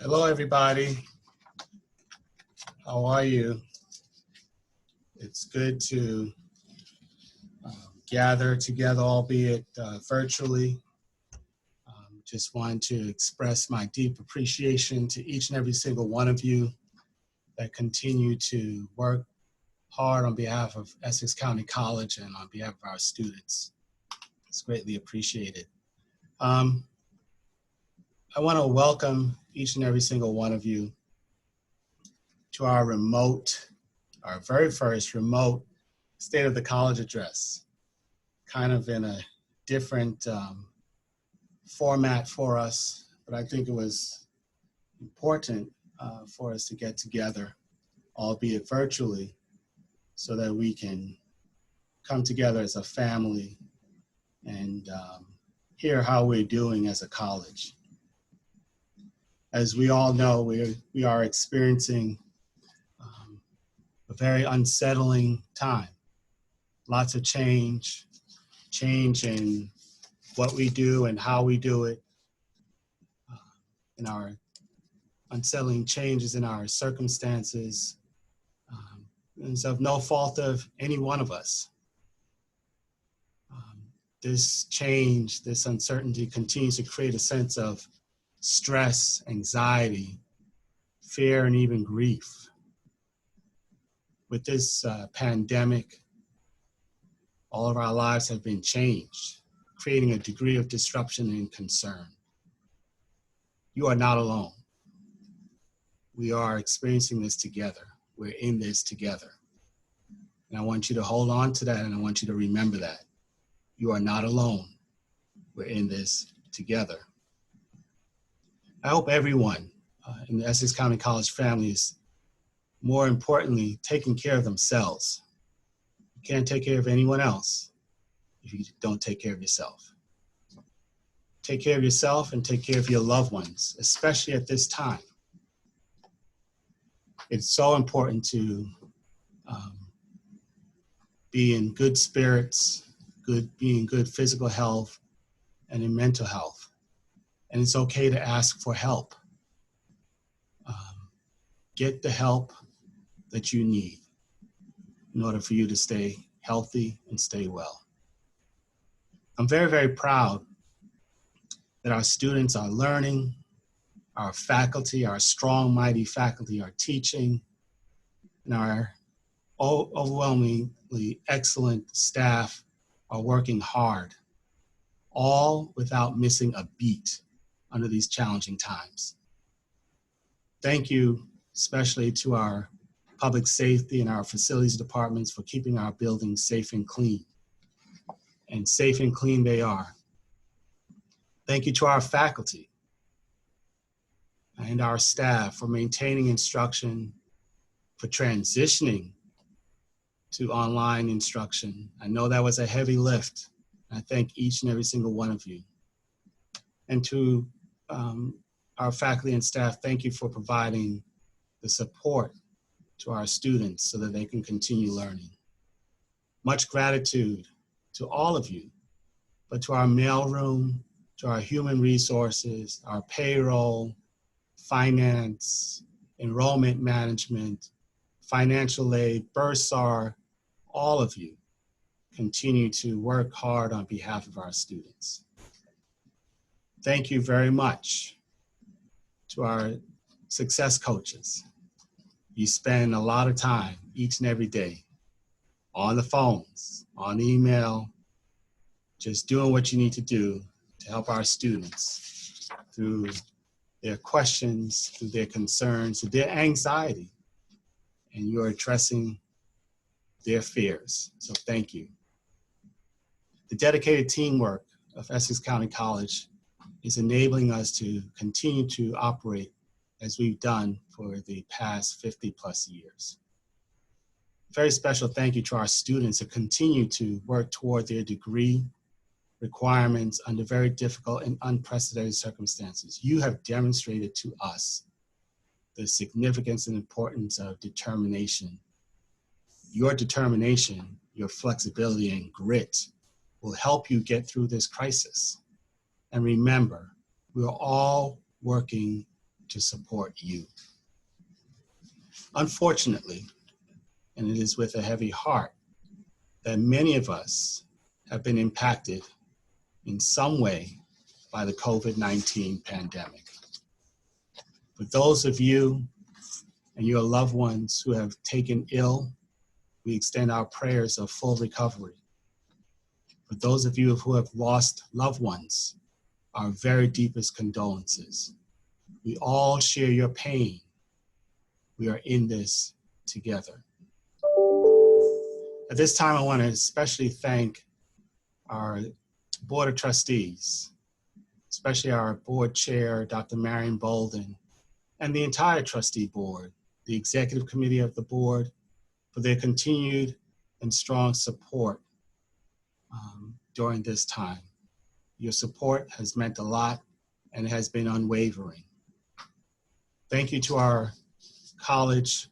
Hello, everybody. How are you? It's good to gather together, albeit virtually. Just want to express my deep appreciation to each and every single one of you that continue to work hard on behalf of Essex County College and on behalf of our students. It's greatly appreciated. I want to welcome each and every single one of you to our very first remote State of the College address, kind of in a different format for us, but I think it was important for us to get together, albeit virtually, so that we can come together as a family and hear how we're doing as a college. As we all know, we are experiencing a very unsettling time. Lots of change in what we do and how we do it, in our unsettling changes in our circumstances. It's of no fault of any one of us. This change, this uncertainty continues to create a sense of stress, anxiety, fear, and even grief. With this pandemic, all of our lives have been changed, creating a degree of disruption and concern. You are not alone. We are experiencing this together. We're in this together. And I want you to hold on to that, and I want you to remember that. You are not alone. We're in this together. I hope everyone in the Essex County College family is, more importantly, taking care of themselves. You can't take care of anyone else if you don't take care of yourself. Take care of yourself and take care of your loved ones, especially at this time. It's so important to be in good spirits, be in good physical health, and in mental health. And it's okay to ask for help. Get the help that you need in order for you to stay healthy and stay well. I'm very, very proud that our students are learning, our faculty, our strong, mighty faculty are teaching, and our overwhelmingly excellent staff are working hard, all without missing a beat under these challenging times. Thank you especially to our public safety and our facilities departments for keeping our buildings safe and clean. And safe and clean they are. Thank you to our faculty and our staff for maintaining instruction, for transitioning to online instruction. I know that was a heavy lift. I thank each and every single one of you. And to our faculty and staff, thank you for providing the support to our students so that they can continue learning. Much gratitude to all of you, but to our mailroom, to our human resources, our payroll, finance, enrollment management, financial aid, bursar, all of you continue to work hard on behalf of our students. Thank you very much to our success coaches. You spend a lot of time each and every day on the phones, on email, just doing what you need to do to help our students through their questions, through their concerns, through their anxiety, and you're addressing their fears. So thank you. The dedicated teamwork of Essex County College is enabling us to continue to operate as we've done for the past 50 plus years. Very special thank you to our students who continue to work toward their degree requirements under very difficult and unprecedented circumstances. You have demonstrated to us the significance and importance of determination. Your determination, your flexibility and grit will help you get through this crisis. And remember, we're all working to support you. Unfortunately, and it is with a heavy heart, that many of us have been impacted in some way by the COVID-19 pandemic. For those of you and your loved ones who have taken ill, we extend our prayers of full recovery. For those of you who have lost loved ones, our very deepest condolences. We all share your pain. We are in this together. At this time, I want to especially thank our Board of Trustees, especially our board chair, Dr. Marion Bolden, and the entire trustee board, the executive committee of the board, for their continued and strong support during this time. Your support has meant a lot and has been unwavering. Thank you to our college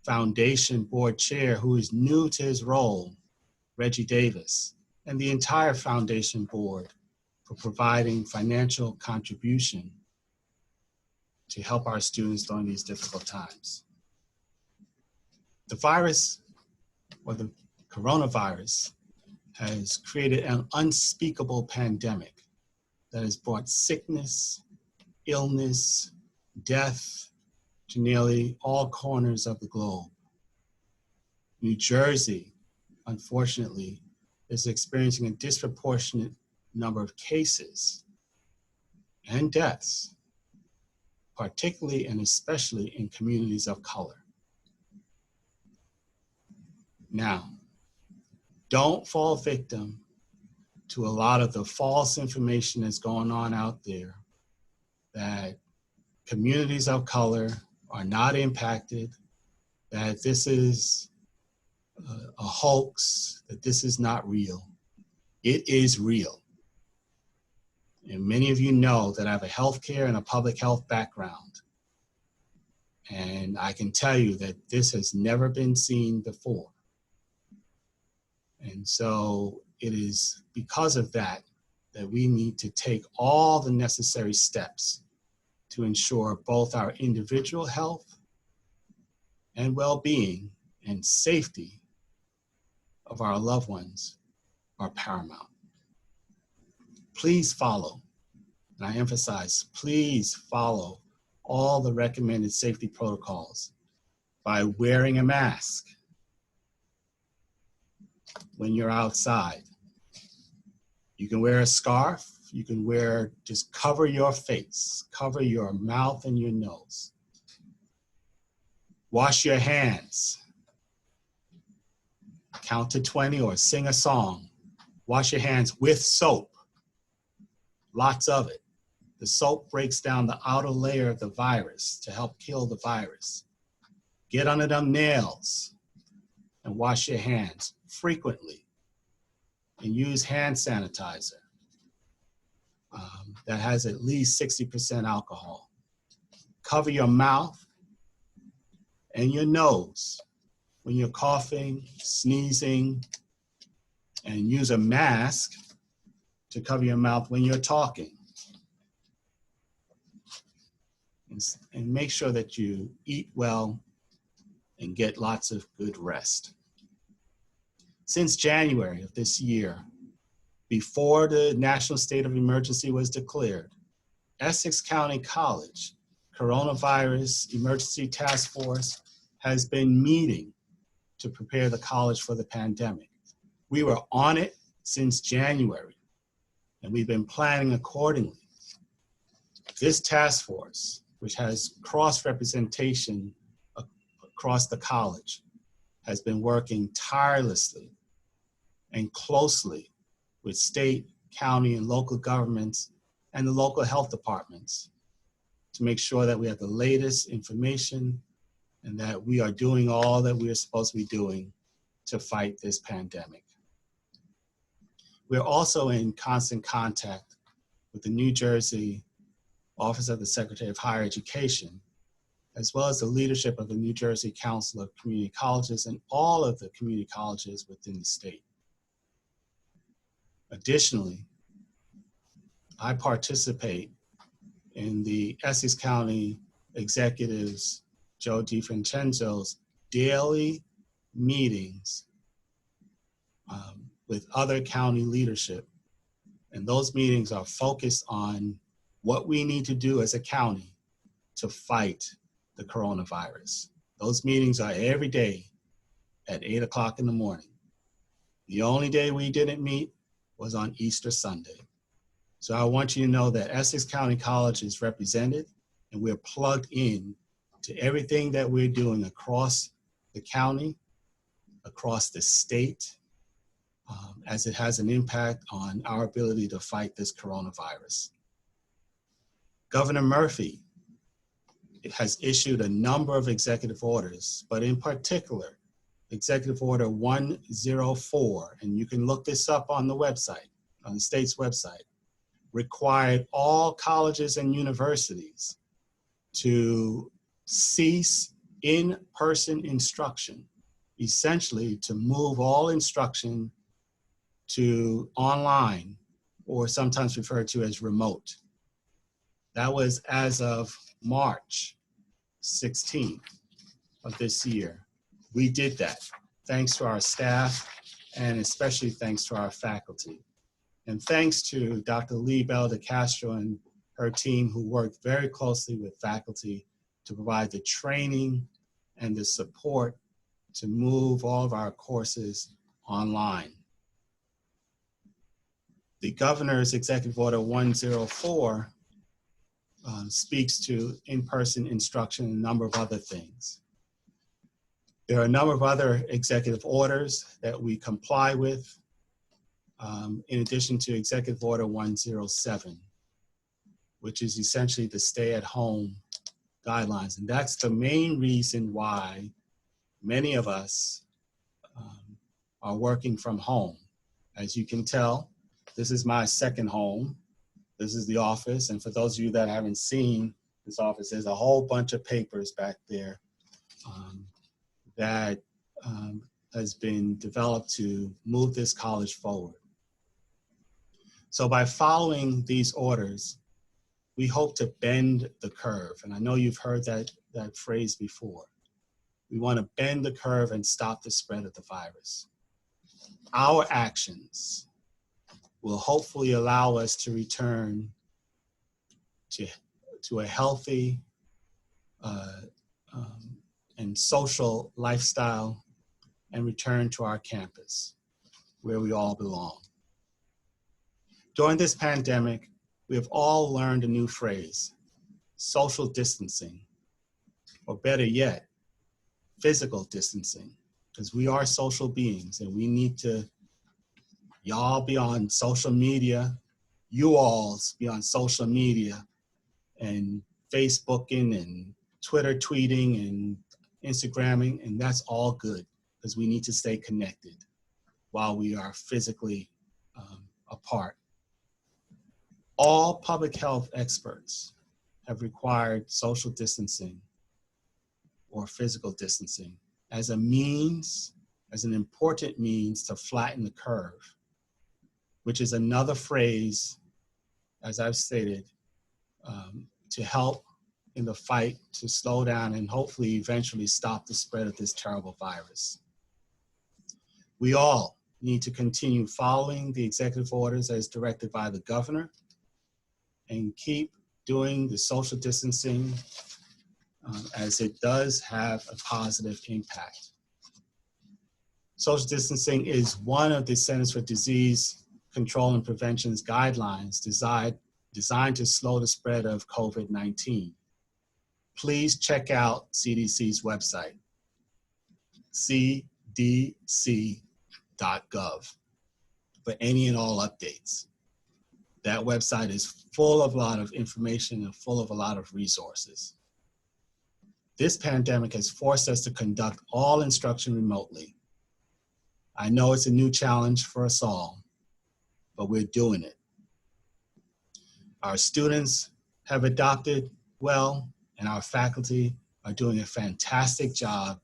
foundation board chair, who is new to his role, Reggie Davis, and the entire foundation board for providing financial contribution to help our students during these difficult times. The virus, or the coronavirus, has created an unspeakable pandemic that has brought sickness, illness, death to nearly all corners of the globe. New Jersey, unfortunately, is experiencing a disproportionate number of cases and deaths, particularly and especially in communities of color. Now, don't fall victim to a lot of the false information that's going on out there, that communities of color are not impacted, that this is a hoax, that this is not real. It is real. And many of you know that I have a healthcare and a public health background. And I can tell you that this has never been seen before. And so it is because of that that we need to take all the necessary steps to ensure both our individual health and well-being and safety of our loved ones are paramount. Please follow, and I emphasize, please follow all the recommended safety protocols by wearing a mask when you're outside. You can wear a scarf, you can just cover your face, cover your mouth and your nose. Wash your hands. Count to 20 or sing a song. Wash your hands with soap, lots of it. The soap breaks down the outer layer of the virus to help kill the virus. Get under them nails and wash your hands frequently, and use hand sanitizer that has at least 60% alcohol. Cover your mouth and your nose when you're coughing, sneezing, and use a mask to cover your mouth when you're talking. And make sure that you eat well and get lots of good rest. Since January of this year, before the national state of emergency was declared, Essex County College Coronavirus Emergency Task Force has been meeting to prepare the college for the pandemic. We were on it since January, and we've been planning accordingly. This task force, which has cross-representation across the college, has been working tirelessly and closely with state, county, and local governments and the local health departments to make sure that we have the latest information and that we are doing all that we are supposed to be doing to fight this pandemic. We're also in constant contact with the New Jersey Office of the Secretary of Higher Education, as well as the leadership of the New Jersey Council of Community Colleges and all of the community colleges within the state. Additionally, I participate in the Essex County Executives Joe DiFrancenzo's daily meetings with other county leadership. And those meetings are focused on what we need to do as a county to fight the coronavirus. Those meetings are every day at 8 o'clock in the morning. The only day we didn't meet was on Easter Sunday. So I want you to know that Essex County College is represented, and we're plugged in to everything that we're doing across the county, across the state, as it has an impact on our ability to fight this coronavirus. Governor Murphy has issued a number of executive orders, but in particular, Executive Order 104, and you can look this up on the website, on the state's website, required all colleges and universities to cease in-person instruction, essentially to move all instruction to online, or sometimes referred to as remote. That was as of March 16th of this year. We did that thanks to our staff and especially thanks to our faculty. And thanks to Dr. Lee Bell de Castro and her team who worked very closely with faculty to provide the training and the support to move all of our courses online. The governor's Executive Order 104 speaks to in-person instruction and a number of other things. There are a number of other executive orders that we comply with, in addition to Executive Order 107, which is essentially the stay-at-home guidelines. And that's the main reason why many of us are working from home. As you can tell, this is my second home. This is the office. And for those of you that haven't seen this office, there's a whole bunch of papers back there that has been developed to move this college forward. So by following these orders, we hope to bend the curve. And I know you've heard that phrase before. We want to bend the curve and stop the spread of the virus. Our actions will hopefully allow us to return to a healthy and social lifestyle and return to our campus where we all belong. During this pandemic, we have all learned a new phrase, social distancing, or better yet, physical distancing, because we are social beings and we need to, y'all be on social media, you alls be on social media and Facebooking and Twitter tweeting and Instagramming, and that's all good because we need to stay connected while we are physically apart. All public health experts have required social distancing or physical distancing as a means, as an important means to flatten the curve, which is another phrase, as I've stated, to help in the fight to slow down and hopefully eventually stop the spread of this terrible virus. We all need to continue following the executive orders as directed by the governor and keep doing the social distancing as it does have a positive impact. Social distancing is one of the Centers for Disease Control and Prevention's guidelines designed to slow the spread of COVID-19. Please check out CDC's website, cdc.gov, for any and all updates. That website is full of a lot of information and full of a lot of resources. This pandemic has forced us to conduct all instruction remotely. I know it's a new challenge for us all, but we're doing it. Our students have adopted well, and our faculty are doing a fantastic job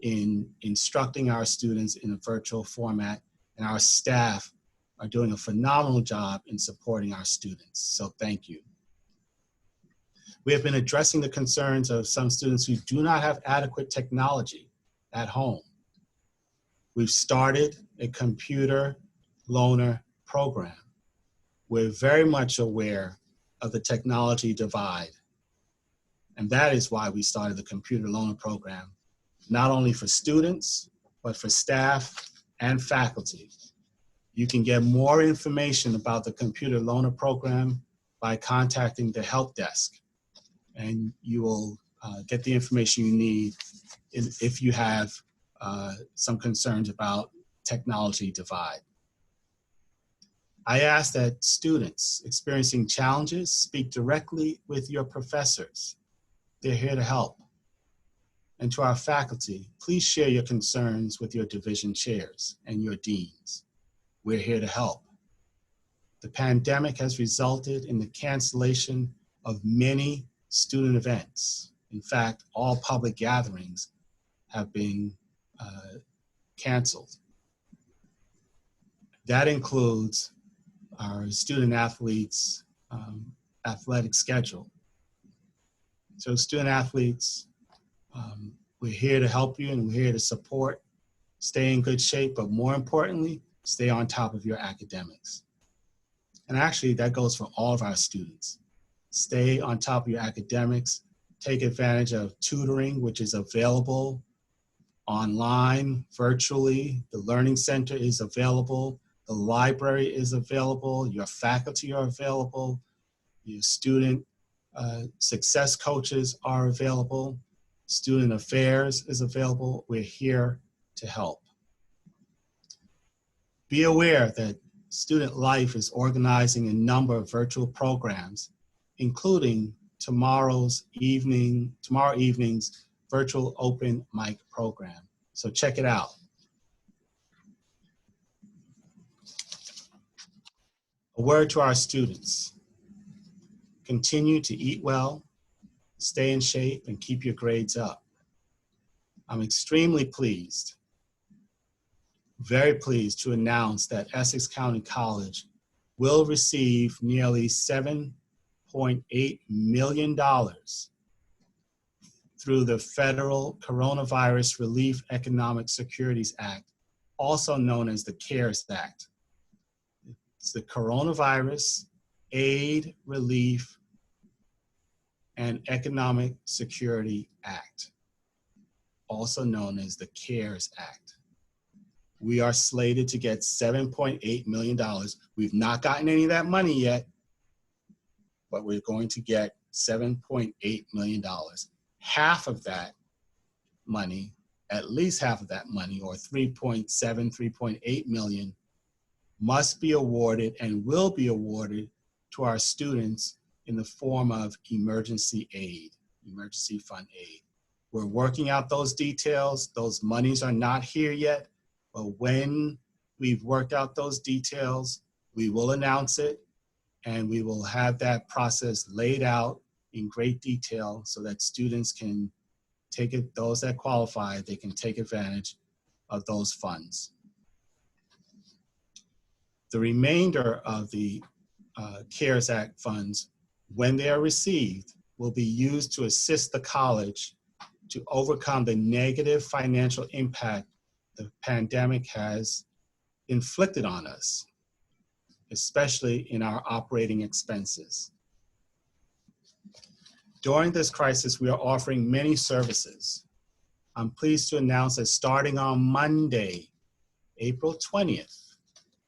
in instructing our students in a virtual format, and our staff are doing a phenomenal job in supporting our students. So thank you. We have been addressing the concerns of some students who do not have adequate technology at home. We've started a computer loaner program. We're very much aware of the technology divide. And that is why we started the computer loaner program, not only for students, but for staff and faculty. You can get more information about the computer loaner program by contacting the help desk, and you will get the information you need if you have some concerns about technology divide. I ask that students experiencing challenges speak directly with your professors. They're here to help. And to our faculty, please share your concerns with your division chairs and your deans. We're here to help. The pandemic has resulted in the cancellation of many student events. In fact, all public gatherings have been canceled. That includes our student athletes' athletic schedule. So student athletes, we're here to help you and we're here to support. Stay in good shape, but more importantly, stay on top of your academics. And actually, that goes for all of our students. Stay on top of your academics. Take advantage of tutoring, which is available online, virtually. The Learning Center is available. The library is available. Your faculty are available. Your student success coaches are available. Student affairs is available. We're here to help. Be aware that Student Life is organizing a number of virtual programs, including tomorrow evening's virtual open mic program. So check it out. A word to our students. Continue to eat well, stay in shape, and keep your grades up. I'm extremely pleased, very pleased to announce that Essex County College will receive nearly $7.8 million through the Federal Coronavirus Relief Economic Securities Act, also known as the CARES Act. It's the Coronavirus Aid, Relief, and Economic Security Act, also known as the CARES Act. We are slated to get $7.8 million. We've not gotten any of that money yet, but we're going to get $7.8 million. Half of that money, at least half of that money, or 3.8 million, must be awarded and will be awarded to our students in the form of emergency aid, emergency fund aid. We're working out those details. Those monies are not here yet, but when we've worked out those details, we will announce it and we will have that process laid out in great detail so that students can take it, those that qualify, they can take advantage of those funds. The remainder of the CARES Act funds, when they are received, will be used to assist the college to overcome the negative financial impact the pandemic has inflicted on us, especially in our operating expenses. During this crisis, we are offering many services. I'm pleased to announce that starting on Monday, April 20th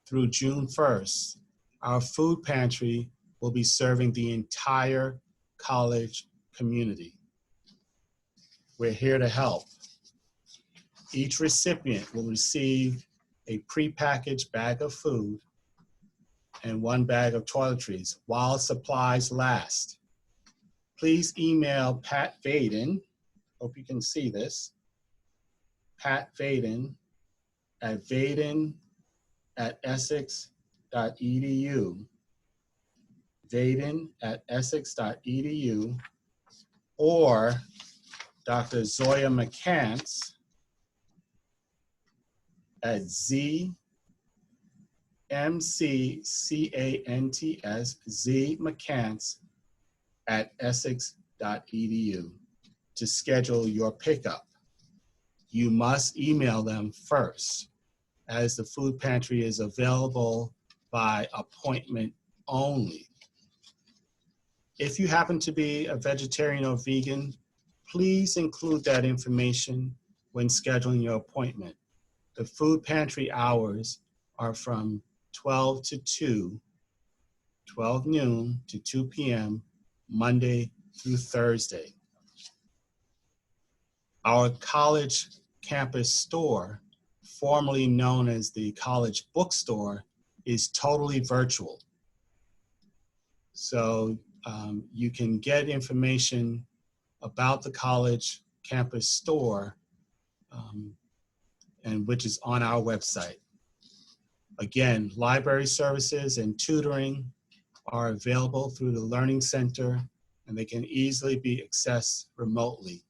through June 1st, our food pantry will be serving the entire college community. We're here to help. Each recipient will receive a prepackaged bag of food and 1 bag of toiletries while supplies last. Please email Pat Vaden, hope you can see this, Pat Vaden at vaden@essex.edu, vaden@essex.edu, or Dr. Zoya McCants at ZMCCANTS, ZMcCants essex.edu to schedule your pickup. You must email them first, as the food pantry is available by appointment only. If you happen to be a vegetarian or vegan, please include that information when scheduling your appointment. The food pantry hours are from 12 to 2, 12 noon to 2 p.m., Monday through Thursday. Our college campus store, formerly known as the college bookstore, is totally virtual. So you can get information about the college campus store, and which is on our website. Again, library services and tutoring are available through the Learning Center, and they can easily be accessed remotely.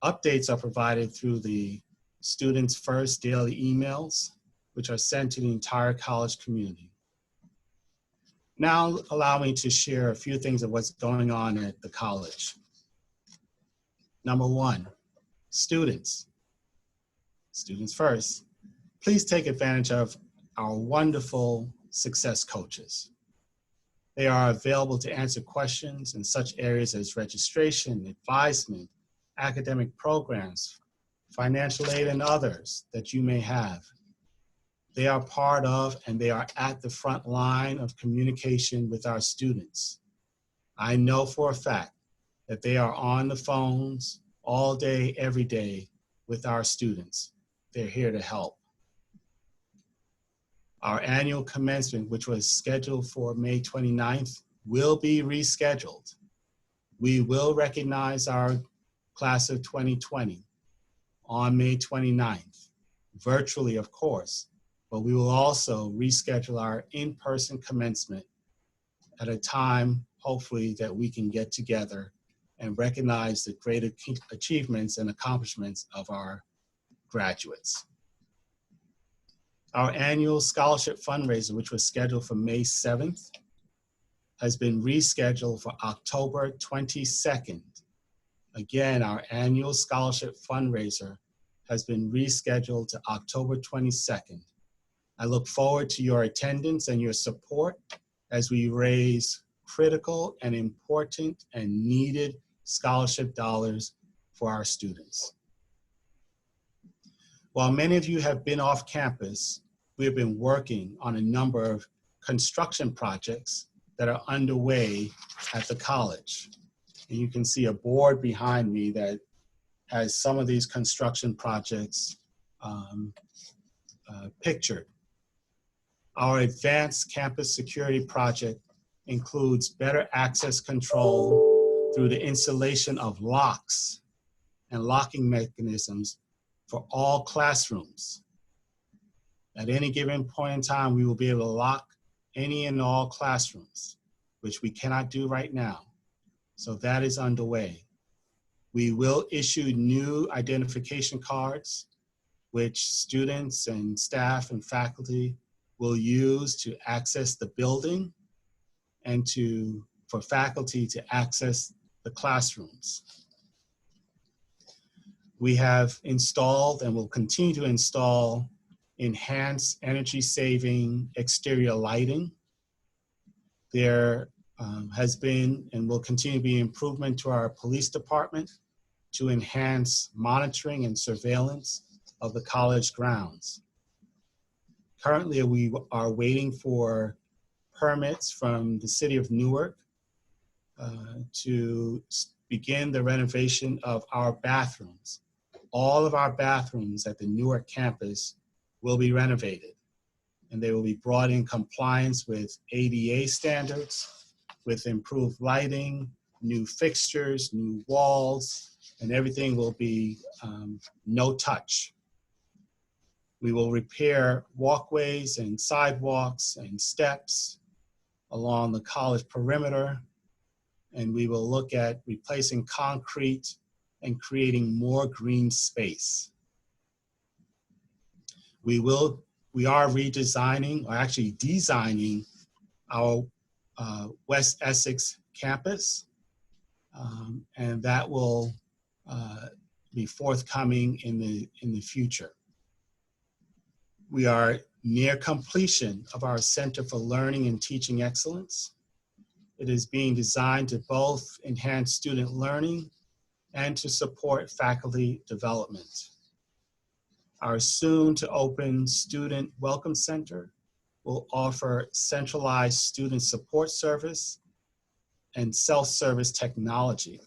Updates are provided through the Students First daily emails, which are sent to the entire college community. Now, allow me to share a few things of what's going on at the college. Number one, students first. Please take advantage of our wonderful success coaches. They are available to answer questions in such areas as registration, advisement, academic programs, financial aid, and others that you may have. They are part of and they are at the front line of communication with our students. I know for a fact that they are on the phones all day, every day with our students. They're here to help. Our annual commencement, which was scheduled for May 29th, will be rescheduled. We will recognize our class of 2020 on May 29th, virtually, of course, but we will also reschedule our in-person commencement at a time, hopefully, that we can get together and recognize the great achievements and accomplishments of our graduates. Our annual scholarship fundraiser, which was scheduled for May 7th, has been rescheduled for October 22nd. Again, our annual scholarship fundraiser has been rescheduled to October 22nd. I look forward to your attendance and your support as we raise critical and important and needed scholarship dollars for our students. While many of you have been off campus, we have been working on a number of construction projects that are underway at the college. And you can see a board behind me that has some of these construction projects pictured. Our advanced campus security project includes better access control through the installation of locks and locking mechanisms for all classrooms. At any given point in time, we will be able to lock any and all classrooms, which we cannot do right now. So that is underway. We will issue new identification cards, which students and staff and faculty will use to access the building and for faculty to access the classrooms. We have installed and will continue to install enhanced energy-saving exterior lighting. There has been and will continue to be improvement to our police department to enhance monitoring and surveillance of the college grounds. Currently, we are waiting for permits from the city of Newark to begin the renovation of our bathrooms. All of our bathrooms at the Newark campus will be renovated, and they will be brought in compliance with ADA standards, with improved lighting, new fixtures, new walls, and everything will be no touch. We will repair walkways and sidewalks and steps along the college perimeter, and we will look at replacing concrete and creating more green space. We are redesigning, or actually designing, our West Essex campus, and that will be forthcoming in the future. We are near completion of our Center for Learning and Teaching Excellence. It is being designed to both enhance student learning and to support faculty development. Our soon-to-open Student Welcome Center will offer centralized student support service and self-service technology.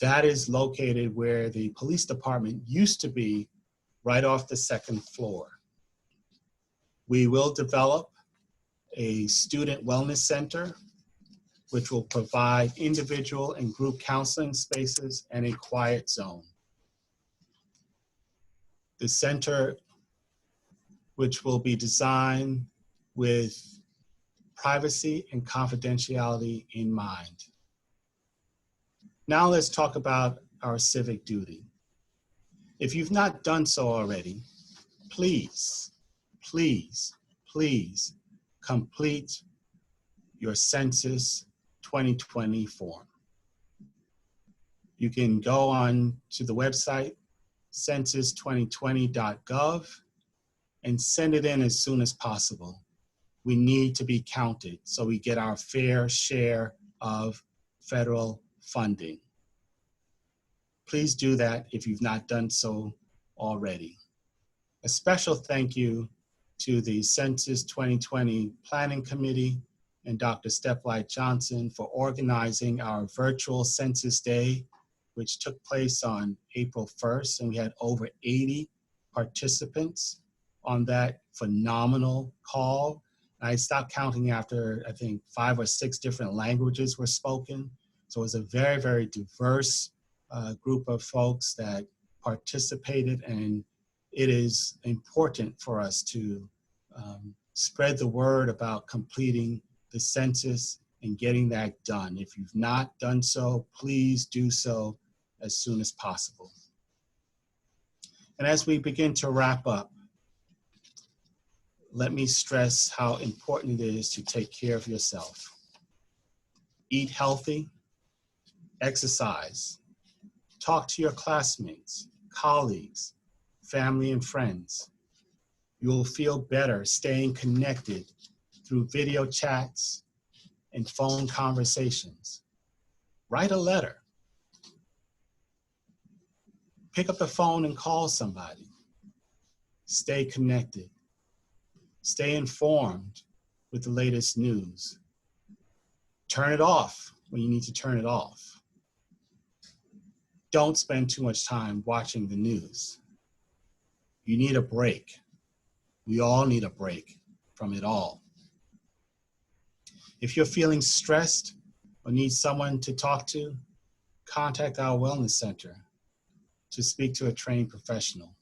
That is located where the police department used to be, right off the second floor. We will develop a student wellness center, which will provide individual and group counseling spaces and a quiet zone. The center, which will be designed with privacy and confidentiality in mind. Now let's talk about our civic duty. If you've not done so already, please, please, please complete your Census 2020 form. You can go on to the website, census2020.gov, and send it in as soon as possible. We need to be counted so we get our fair share of federal funding. Please do that if you've not done so already. A special thank you to the Census 2020 Planning Committee and Dr. Steplight Johnson for organizing our virtual Census Day, which took place on April 1st, and we had over 80 participants on that phenomenal call. I stopped counting after, I think, 5 or 6 different languages were spoken. So it was a very, very diverse group of folks that participated, and it is important for us to spread the word about completing the census and getting that done. If you've not done so, please do so as soon as possible. And as we begin to wrap up, let me stress how important it is to take care of yourself. Eat healthy, exercise, talk to your classmates, colleagues, family, and friends. You will feel better staying connected through video chats and phone conversations. Write a letter. Pick up the phone and call somebody. Stay connected. Stay informed with the latest news. Turn it off when you need to turn it off. Don't spend too much time watching the news. You need a break. We all need a break from it all. If you're feeling stressed or need someone to talk to, contact our wellness center to speak to a trained professional.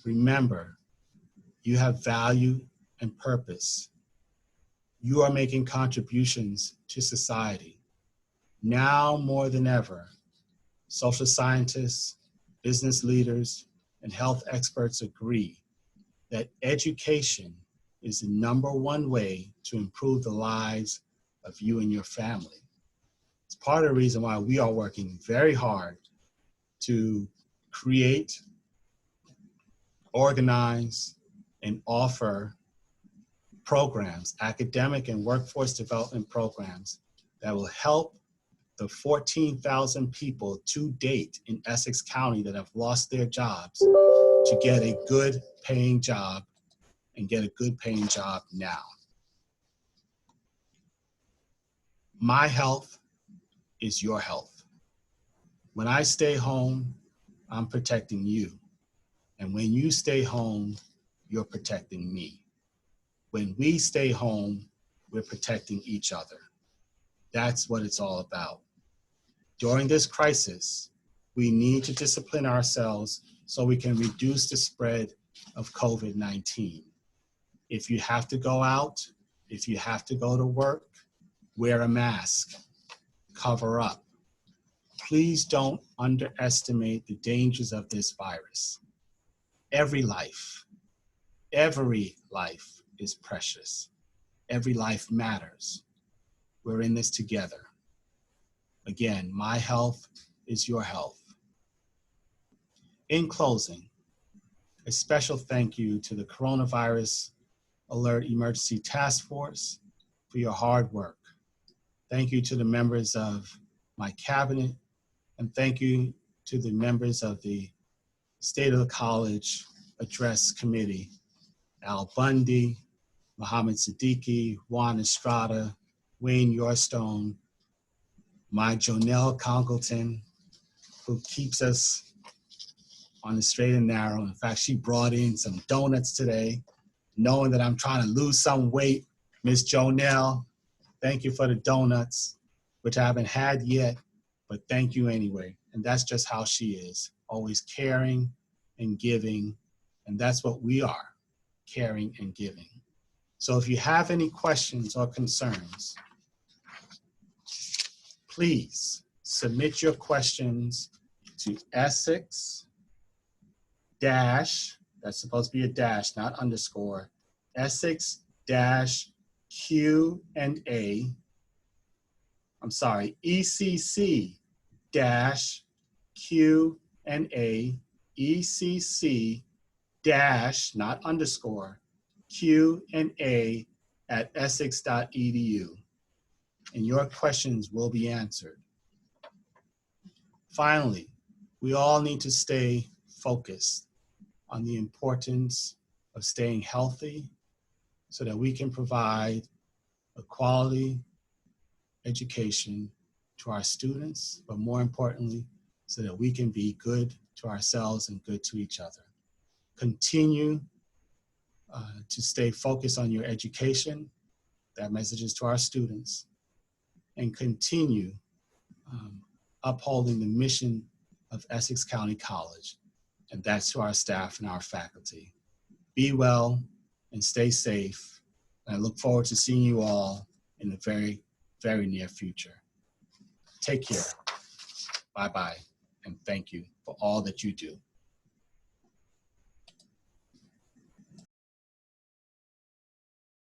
Remember, you have value and purpose. You are making contributions to society. Now more than ever, social scientists, business leaders, and health experts agree that education is the #1 way to improve the lives of you and your family. It's part of the reason why we are working very hard to create, organize, and offer programs, academic and workforce development programs that will help the 14,000 people to date in Essex County that have lost their jobs to get a good paying job and get a good paying job now. My health is your health. When I stay home, I'm protecting you. And when you stay home, you're protecting me. When we stay home, we're protecting each other. That's what it's all about. During this crisis, we need to discipline ourselves so we can reduce the spread of COVID-19. If you have to go out, if you have to go to work, wear a mask, cover up. Please don't underestimate the dangers of this virus. Every life is precious. every life matters. We're in this together. Again, my health is your health. In closing, a special thank you to the Coronavirus Alert Emergency Task Force for your hard work. Thank you to the members of my cabinet, and thank you to the members of the State of the College Address Committee, Al Bundy, Muhammad Siddiqui, Juan Estrada, Wayne Yorstone, my Jonelle Congleton, who keeps us on the straight and narrow. In fact, she brought in some donuts today, knowing that I'm trying to lose some weight. Miss Jonelle, thank you for the donuts, which I haven't had yet, but thank you anyway. And that's just how she is, always caring and giving. And that's what we are, caring and giving. So if you have any questions or concerns, please submit your questions to Essex dash, that's supposed to be a dash, not underscore, Essex dash Q&A, ECC dash Q&A, ECC dash, not underscore, Q&A at essex.edu. And your questions will be answered. Finally, we all need to stay focused on the importance of staying healthy so that we can provide a quality education to our students, but more importantly, so that we can be good to ourselves and good to each other. Continue to stay focused on your education. That message is to our students. And continue upholding the mission of Essex County College, and that's to our staff and our faculty. Be well and stay safe. And I look forward to seeing you all in the very, very near future. Take care. Bye-bye, and thank you for all that you do.